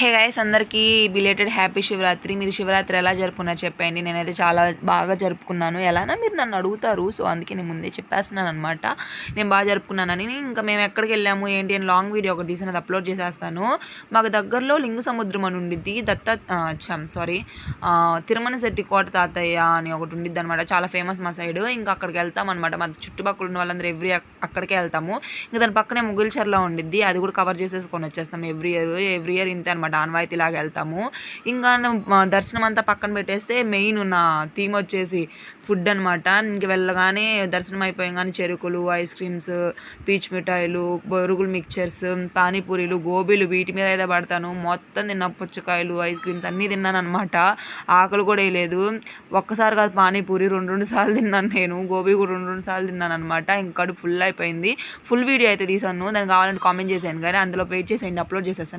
Hey guys, అందరికీ belated happy Shivaratri. మీరు శివరాత్రి ఎలా జరుపుకున్నారు చెప్పండి. నేనైతే చాలా బాగా జరుపుకున్నాను. ఎలానా మీరు నన్ను అడుగుతారు, సో అందుకే నేను ముందే చెప్పేస్తున్నాను అనమాట. నేను బాగా జరుపుకున్నానని. ఇంకా మేము ఎక్కడికి వెళ్ళాము ఏంటి అని లాంగ్ వీడియో ఒకటి తీసి అది అప్లోడ్ చేసేస్తాను. మాకు దగ్గరలో లింగ సముద్రం అని ఉండిద్ది. తిరుమల శెట్టి కోట తాతయ్య అని ఒకటి ఉండిద్ది అనమాట. చాలా ఫేమస్ మా సైడ్. ఇంకా అక్కడికి వెళ్తాం అనమాట. మా చుట్టుపక్కల ఉన్న వాళ్ళందరూ అక్కడికే వెళ్తాము. ఇంకా దాని పక్కనే ముగిల్చర్లో ఉండిద్ది. అది కూడా కవర్ చేసేసుకొని వచ్చేస్తాం ఎవ్రీ ఇయర్ ఇంతే అనమాట. ఆన్వాయితీలాగా వెళ్తాము. ఇంకా దర్శనం అంతా పక్కన పెట్టేస్తే మెయిన్ ఉన్న థీమ్ వచ్చేసి ఫుడ్ అనమాట. ఇంక వెళ్ళగానే దర్శనం అయిపోయాగానే చెరుకులు, ఐస్ క్రీమ్స్, పీచ్ మిఠాయిలు, బొరుగులు మిక్చర్స్, పానీపూరీలు, గోబీలు వీటి మీద అయితే పడతాను. మొత్తం తిన్నా. పుచ్చకాయలు, ఐస్ క్రీమ్స్ అన్నీ తిన్నాను అనమాట. ఆకలి కూడా వేయలేదు. ఒక్కసారి కాదు పానీపూరి రెండు సార్లు తిన్నాను నేను. గోబీ కూడా రెండు సార్లు తిన్నాను అనమాట. ఇంకా కడుపు ఫుల్ అయిపోయింది. ఫుల్ వీడియో అయితే తీసాను. దానికి కావాలంటే కామెంట్ చేసాను కానీ అందులో వెయిట్ చేసేయండి, అప్లోడ్ చేసేస్తాను.